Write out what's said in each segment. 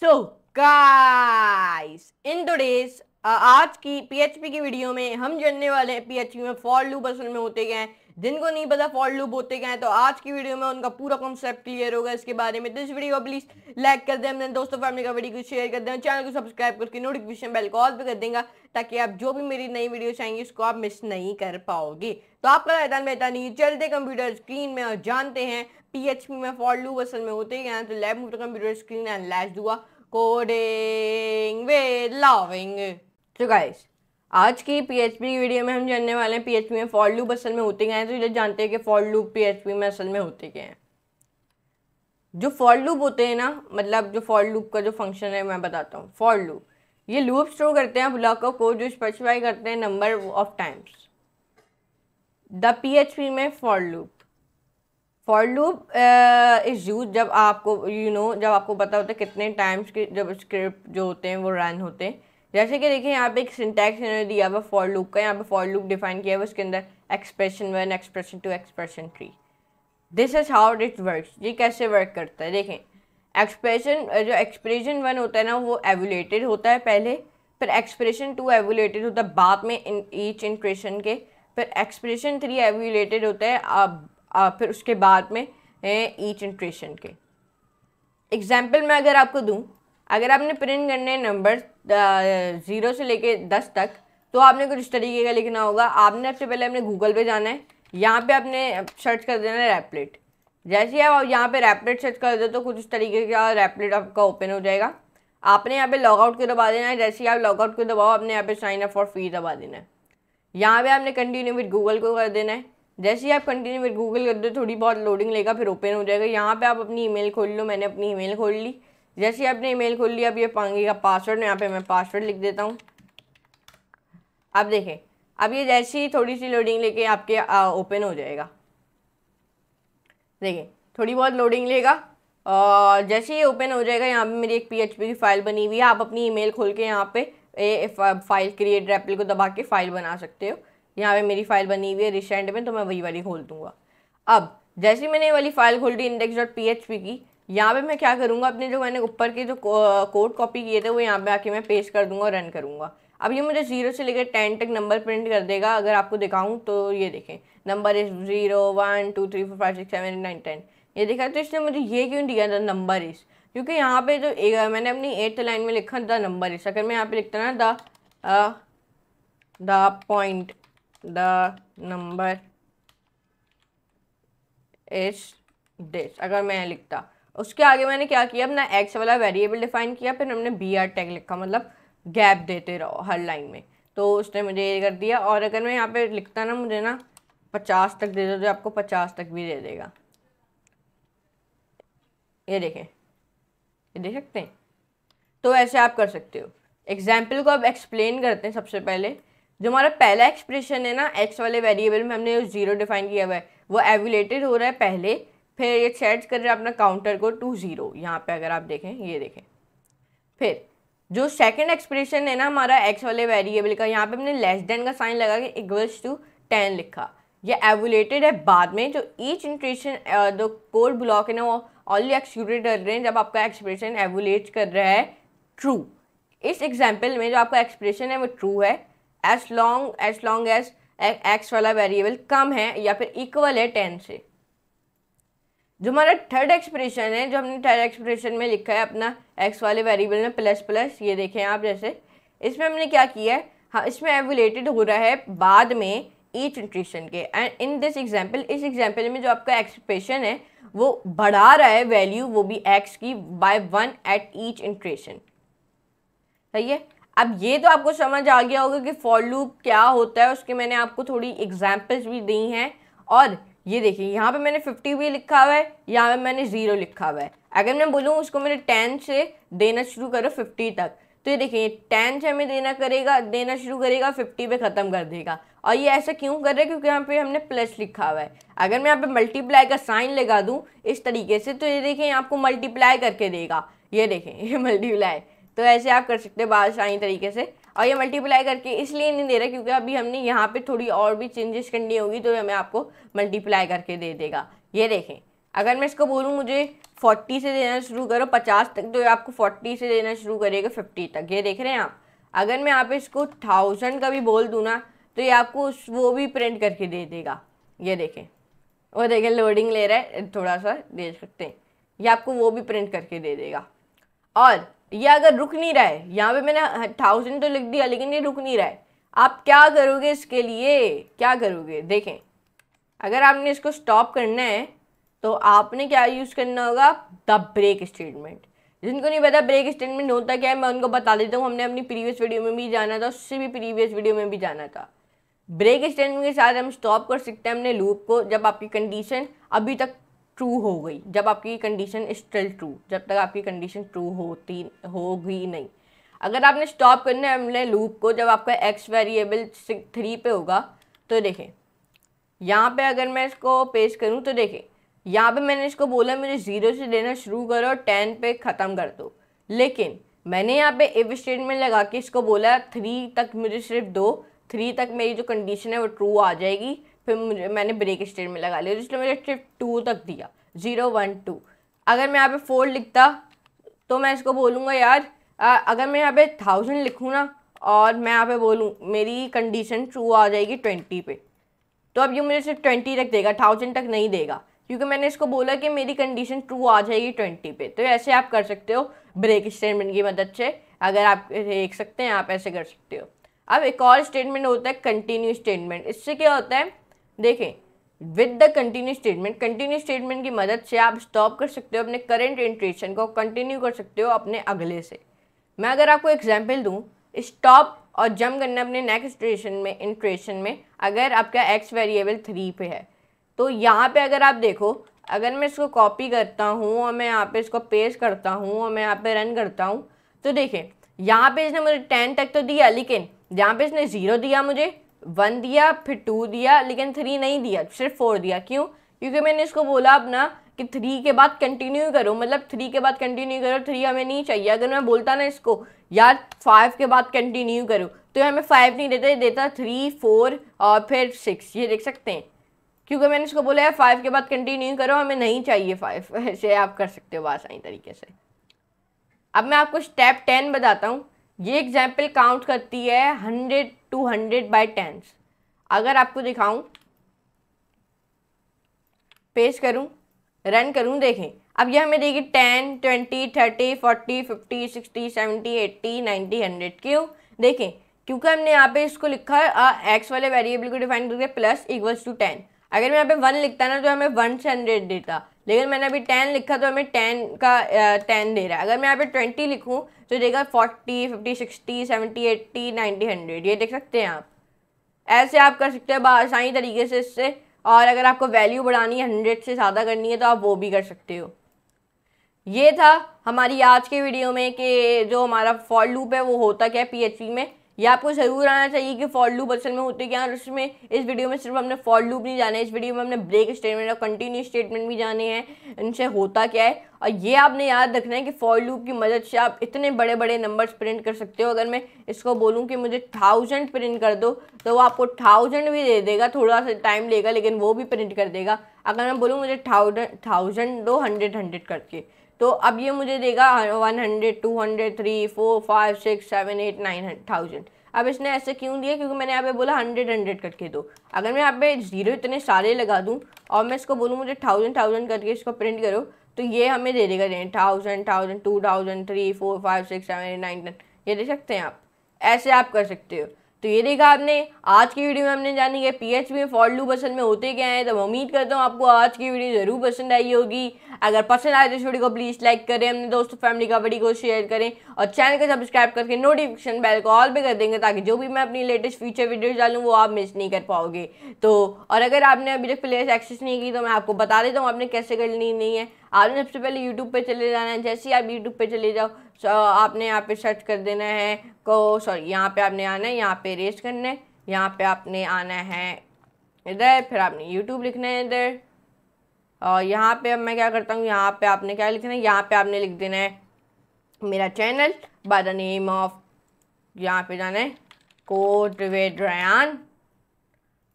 So guys in today's आज की PHP की वीडियो में हम जानने वाले हैं पीएचपी में फॉर लूप असल में होते क्या हैं। जिनको नहीं पता फॉर लूप होते क्या हैं तो आज की वीडियो में उनका पूरा कॉन्सेप्ट क्लियर होगा इसके बारे में। तो इस वीडियो को प्लीज लाइक कर दें, अपने दोस्तों फैमिली का वीडियो को शेयर कर दें, चैनल को सब्सक्राइब करके नोटिफिकेशन बेल को ऑल पे कर देंगे ताकि आप जो भी मेरी नई वीडियो चाहेंगे उसको आप मिस नहीं कर पाओगे। तो आपका रहता मेहता नहीं, चलते कंप्यूटर स्क्रीन में और जानते हैं पीएचपी में फॉर लूप असल में होते क्या हैं। तो let's move to computer screen and let's do coding with loving. तो गाइस आज की पीएचपी की वीडियो में हम जानने वाले हैं पीएचपी में फॉर लूप असल में होते क्या हैं। तो ये जानते हैं कि फॉर लूप पीएचपी में असल में होते क्या हैं। जो फॉर लूप होते हैं ना, मतलब जो फॉर लूप का जो फंक्शन है मैं बताता हूँ। फॉर लूप ये लूप स्टोर करते हैं ब्लॉक ऑफ कोड जो स्पेसिफाई करते हैं number of times. The PHP में फॉर लूप इज यूज जब आपको जब आपको पता होता है कितने टाइम्स के जब स्क्रिप्ट जो होते हैं वो रन होते हैं। जैसे कि देखिए यहाँ पे एक सिंटैक्स इन्होंने दिया हुआ फॉर लूप का, यहाँ पे फॉर लूप डिफाइन किया हुआ उसके अंदर expression 1, expression 2, expression 3। This is how it works. ये कैसे वर्क करता है देखें। जो एक्सप्रेशन 1 होता है ना वो एवुलेटेड होता है पहले, फिर एक्सप्रेशन 2 एवुलेटेड होता है बाद में ईच इटरेशन के, फिर एक्सप्रेशन 3 एवुलेटेड होता है फिर उसके बाद में ईच इटरेशन के। एग्जाम्पल मैं अगर आपको दूं, अगर आपने प्रिंट करने नंबर 0 से लेके 10 तक तो आपने कुछ इस तरीके का लिखना होगा। आपने सबसे पहले अपने गूगल पे जाना है, यहाँ पे आपने सर्च कर देना है रैपलेट। जैसे ही आप यहाँ पे रैपलेट सर्च कर दो तो कुछ इस तरीके का रैपलेट आपका ओपन हो जाएगा। आपने यहाँ पे लॉग आउट को दबा देना है। जैसे ही आप लॉग आउट को दबाओ आपने यहाँ पे साइन अप फॉर फ्री दबा देना है। यहाँ पे आपने कंटिन्यू विद गूगल को कर देना है। जैसे ही आप कंटिन्यू विद गूगल कर दो थोड़ी बहुत लोडिंग लेगा फिर ओपन हो जाएगा। यहाँ पे आप अपनी ईमेल खोल लो। मैंने अपनी ईमेल खोल ली। जैसे ही आपने ईमेल खोल लिया अब ये मांगेगा पासवर्ड। यहाँ पे मैं पासवर्ड लिख देता हूँ। अब देखें, अब ये जैसे ही थोड़ी सी लोडिंग लेके आपके ओपन हो जाएगा। देखिए थोड़ी बहुत लोडिंग लेगा और जैसे ही ओपन हो जाएगा यहाँ पे मेरी एक पीएचपी की फाइल बनी हुई है। आप अपनी ईमेल खोल के यहाँ पे फाइल क्रिएट रैपल को दबा के फाइल बना सकते हो। यहाँ पे मेरी फाइल बनी हुई है रिसेंट में, तो मैं वही वाली खोल दूंगा। अब जैसे ही मैंने ये वाली फाइल खोल दी index.php की, यहाँ पे मैं क्या करूँगा, अपने जो मैंने ऊपर के जो कोड कॉपी किए थे वो यहाँ पे आके मैं पेस्ट कर दूंगा और रन करूँगा। अब ये मुझे 0 से लेकर 10 तक नंबर प्रिंट कर देगा। अगर आपको दिखाऊँ तो ये देखें, नंबर इज 0 1 2 3 4 5 6 7 8 9 10। ये देखा तो इसने मुझे ये क्यों दिया था नंबर इज, क्योंकि यहाँ पे जो मैंने अपनी 8th लाइन में लिखा द नंबर इज। अगर मैं यहाँ पे लिखता ना the point the number is this, अगर मैं लिखता उसके आगे मैंने क्या किया, अपना एक्स वाला वेरिएबल डिफाइन किया, फिर हमने br टैग लिखा, मतलब गैप देते रहो हर लाइन में। तो उसने मुझे ये कर दिया। और अगर मैं यहाँ पे लिखता ना मुझे ना 50 तक दे दो तो आपको 50 तक भी दे देगा। ये देखें, ये देख सकते हैं। तो ऐसे आप कर सकते हो। एग्जाम्पल को अब एक्सप्लेन करते हैं। सबसे पहले जो हमारा पहला एक्सप्रेशन है ना, एक्स वाले वेरिएबल में हमने जो 0 डिफाइन किया हुआ है वो एवुलेटेड हो रहा है पहले, फिर ये सेट कर रहा है अपना काउंटर को टू 0। यहाँ पे अगर आप देखें, ये देखें। फिर जो सेकंड एक्सप्रेशन है ना हमारा एक्स वाले वेरिएबल का, यहाँ पे हमने लेस देन का साइन लगा के इक्वल्स टू 10 लिखा। ये एवुलेटेड है बाद में। जो ईच इटरेशन जो कोड ब्लॉक है ना वो ऑनली एक्सिक्यूटेड कर रहे हैं जब आपका एक्सप्रेशन एवुलेट कर रहा है ट्रू। इस एग्जाम्पल में जो आपका एक्सप्रेशन है वो ट्रू है एज लॉन्ग एज एक्स वाला वेरिएबल कम है या फिर इक्वल है 10 से। जो हमारा थर्ड एक्सप्रेशन है, जो हमने थर्ड एक्सप्रेशन में लिखा है अपना एक्स वाले वेरिएबल में प्लस प्लस, ये देखें आप। जैसे इसमें हमने क्या किया है, हाँ इसमें एवुलेटेड हो रहा है बाद में ईच इटरेशन के। एंड इन दिस एग्जाम्पल, इस एग्जाम्पल में जो आपका एक्सप्रेशन है वो बढ़ा रहा है वैल्यू, वो भी एक्स की बाय 1 एट ईच इटरेशन। सही है। अब ये तो आपको समझ आ गया होगा कि फॉर लूप क्या होता है। उसके मैंने आपको थोड़ी एग्जाम्पल्स भी दी हैं। और ये देखिए यहाँ पे मैंने 50 भी लिखा हुआ है, यहाँ पे मैंने 0 लिखा हुआ है। अगर मैं बोलूँ उसको मेरे 10 से देना शुरू करो 50 तक, तो ये देखिए 10 से हमें देना शुरू करेगा 50 पे ख़त्म कर देगा। और ये ऐसा क्यों कर रहा है, क्योंकि यहाँ पे हमने प्लस लिखा हुआ है। अगर मैं यहाँ पे मल्टीप्लाई का साइन लगा दूँ इस तरीके से तो ये देखें आपको मल्टीप्लाई करके देगा। ये देखें ये मल्टीप्लाई। तो ऐसे आप कर सकते हैं बहुत आसानी तरीके से। और ये मल्टीप्लाई करके इसलिए नहीं दे रहा क्योंकि अभी हमने यहाँ पे थोड़ी और भी चेंजेस करनी होगी तो हमें आपको मल्टीप्लाई करके दे देगा। ये देखें अगर मैं इसको बोलूँ मुझे 40 से देना शुरू करो 50 तक, तो ये आपको 40 से देना शुरू करेगा 50 तक। ये देख रहे हैं आप। अगर मैं यहाँ पे इसको 1000 का भी बोल दूँ ना, तो ये आपको वो भी प्रिंट करके दे देगा। ये देखें, वो देखें लोडिंग ले रहा है, थोड़ा सा देख सकते हैं, ये आपको वो भी प्रिंट करके दे देगा। और ये अगर रुक नहीं रहा है, यहाँ पे मैंने 1000 तो लिख दिया लेकिन ये रुक नहीं रहा है, आप क्या करोगे इसके लिए, क्या करोगे देखें। अगर आपने इसको स्टॉप करना है तो आपने क्या यूज़ करना होगा, द ब्रेक स्टेटमेंट। जिनको नहीं पता ब्रेक स्टेटमेंट होता क्या है, मैं उनको बता देता हूँ। हमने अपनी प्रीवियस वीडियो में भी जाना था, उससे भी प्रीवियस वीडियो में भी जाना था। ब्रेक स्टेटमेंट के साथ हम स्टॉप कर सकते हैं अपने लूप को जब आपकी कंडीशन अभी तक ट्रू हो गई, जब आपकी कंडीशन स्टिल ट्रू, जब तक आपकी कंडीशन ट्रू होगी नहीं। अगर आपने स्टॉप करना है अपने लूप को जब आपका एक्स वेरिएबल 3 पे होगा, तो देखें यहाँ पे अगर मैं इसको पेश करूँ तो देखें यहाँ पे मैंने इसको बोला मुझे 0 से देना शुरू करो और 10 पे ख़त्म कर दो, लेकिन मैंने यहाँ पे इफ स्टेटमेंट लगा के इसको बोला 3 तक मुझे सिर्फ दो, 3 तक मेरी जो कंडीशन है वो ट्रू आ जाएगी। फिर मैंने ब्रेक स्टेटमेंट लगा लिया, इसलिए मुझे सिर्फ 2 तक दिया, 0 1 2। अगर मैं यहाँ पे 4 लिखता तो मैं इसको बोलूँगा यार अगर मैं यहाँ पे 1000 लिखूँ ना और मैं यहाँ पे बोलूँ मेरी कंडीशन ट्रू आ जाएगी 20 पे, तो अब ये मुझे सिर्फ 20 तक देगा, 1000 तक नहीं देगा, क्योंकि मैंने इसको बोला कि मेरी कंडीशन ट्रू आ जाएगी 20 पे। तो ऐसे आप कर सकते हो ब्रेक स्टेटमेंट की मदद से। अगर आप देख सकते हैं आप ऐसे कर सकते हो। अब एक और स्टेटमेंट होता है कंटिन्यू स्टेटमेंट। इससे क्या होता है देखें, विद द कंटिन्यू स्टेटमेंट की मदद से आप स्टॉप कर सकते हो अपने करंट इटरेशन को, कंटिन्यू कर सकते हो अपने अगले से। मैं अगर आपको एग्जाम्पल दूँ, स्टॉप और जंप करना अपने नेक्स्ट इटरेशन में अगर आपका एक्स वेरिएबल 3 पे है, तो यहाँ पे अगर आप देखो, अगर मैं इसको कॉपी करता हूँ और मैं यहाँ पे इसको पेस्ट करता हूँ और मैं यहाँ पे रन करता हूँ, तो देखें यहाँ पे इसने मुझे 10 तक तो दिया, लेकिन यहाँ पे इसने 0 दिया, मुझे 1 दिया, फिर 2 दिया, लेकिन 3 नहीं दिया, सिर्फ 4 दिया। क्यों? क्योंकि मैंने इसको बोला अपना कि 3 के बाद कंटिन्यू करो, मतलब 3 के बाद कंटिन्यू करो, 3 हमें नहीं चाहिए। अगर मैं बोलता ना इसको यार 5 के बाद कंटिन्यू करो, तो हमें 5 नहीं देता 3 4 और फिर 6। ये देख सकते हैं, क्योंकि मैंने इसको बोला है 5 के बाद कंटिन्यू करो, हमें नहीं चाहिए 5। ऐसे आप कर सकते हो आसानी तरीके से। अब मैं आपको स्टेप 10 बताता हूँ। ये एग्जाम्पल काउंट करती है 100 to 100 बाई 10। अगर आपको दिखाऊं, पेश करूं, रन करूं, देखें अब ये हमें देगी 10 20 30 40 50 60 70 80 90 100। क्यों? देखें क्योंकि हमने यहाँ पे इसको लिखा है एक्स वाले वेरिएबल को डिफाइन करके प्लस इक्वल्स टू 10। अगर मैं यहाँ पे 1 लिखता ना तो हमें 1 से 100 देता, लेकिन मैंने अभी 10 लिखा तो हमें 10 का 10 दे रहा है। अगर मैं यहाँ पे 20 लिखूँ तो देगा 40 50 60 70 80 90 100। ये देख सकते हैं आप। ऐसे आप कर सकते हैं आसानी तरीके से इससे। और अगर आपको वैल्यू बढ़ानी है 100 से ज़्यादा करनी है तो आप वो भी कर सकते हो। ये था हमारी आज के वीडियो में कि जो हमारा फॉर लूप है वो होता क्या है पीएचपी में। ये आपको ज़रूर आना चाहिए कि फॉर लूप असल में होते क्या है। उसमें इस वीडियो में सिर्फ हमने फॉर लूप नहीं जाने, इस वीडियो में हमने ब्रेक स्टेटमेंट और कंटिन्यू स्टेटमेंट भी जाने हैं, इनसे होता क्या है। और ये आपने याद रखना है कि फॉर लूप की मदद से आप इतने बड़े बड़े नंबर्स प्रिंट कर सकते हो। अगर मैं इसको बोलूँ कि मुझे 1000 प्रिंट कर दो तो वो आपको 1000 भी दे देगा, थोड़ा सा टाइम लेगा लेकिन वो भी प्रिंट कर देगा। अगर मैं बोलूँ मुझे 1000 दो 100 करके, तो अब ये मुझे देगा 100 200 3 4 5 6 7 8 9,000। अब इसने ऐसे क्यों दिया? क्योंकि मैंने यहाँ पे बोला 100 करके दो। अगर मैं यहाँ पे 0 इतने सारे लगा दूँ और मैं इसको बोलूँ मुझे 1000 करके इसको प्रिंट करो, तो ये हमें दे देगा 1000 1000 2000 3 4 5 6 7 8 9 10। ये देख सकते हैं आप। ऐसे आप कर सकते हो। तो ये देखा आपने आज की वीडियो में हमने जानी है पीएचपी में फॉर लूप असल में होते क्या है। तो मैं उम्मीद करता हूँ आपको आज की वीडियो ज़रूर पसंद आई होगी। अगर पसंद आए तो इस वीडियो को प्लीज़ लाइक करें, अपने दोस्तों फैमिली का वीडियो को शेयर करें और चैनल को सब्सक्राइब करके नोटिफिकेशन बेल को ऑल पे कर देंगे ताकि जो भी मैं अपनी लेटेस्ट फ्यूचर वीडियोज डालूँ वो आप मिस नहीं कर पाओगे। तो और अगर आपने अभी तक प्लेलिस्ट एक्सेस नहीं की तो मैं आपको बता देता हूँ आपने कैसे करनी नहीं है। आपने सबसे पहले यूट्यूब पे चले जाना है। जैसे ही आप यूट्यूब पे चले जाओ आपने यहाँ पे सर्च कर देना है यहाँ पे आपने आना है, यहाँ पे रेस्ट करना है, यहाँ पे आपने आना है इधर, फिर आपने यूट्यूब लिखना है इधर। और यहाँ पे अब मैं क्या करता हूँ, यहाँ पे आपने क्या लिखना है, यहाँ पे आपने लिख देना है मेरा channel by the name of, यहाँ पे जाना है कोड विद रेहान।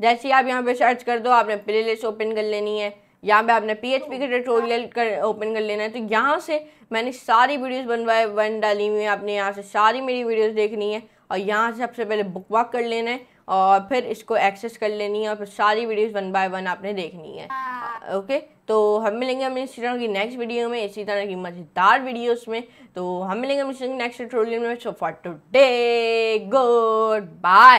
जैसे ही आप यहाँ पे सर्च कर दो आपने प्लेलिस्ट ओपन कर लेनी है। यहाँ पे आपने PHP के ट्यूटोरियल ओपन कर लेना है। तो यहाँ से मैंने सारी वीडियोस वन डाली हुई है, आपने यहाँ से सारी मेरी वीडियोस देखनी है और यहाँ से सबसे पहले बुक मार्क कर लेना है और फिर इसको एक्सेस कर लेनी है और फिर सारी वीडियोस 1 बाय 1 आपने देखनी है। ओके, तो हम मिलेंगे हमें इसी तरह की नेक्स्ट वीडियो में, इसी तरह की मज़ेदार वीडियोस में। तो हम मिलेंगे नेक्स्ट ट्यूटोरियल में। So for today good bye.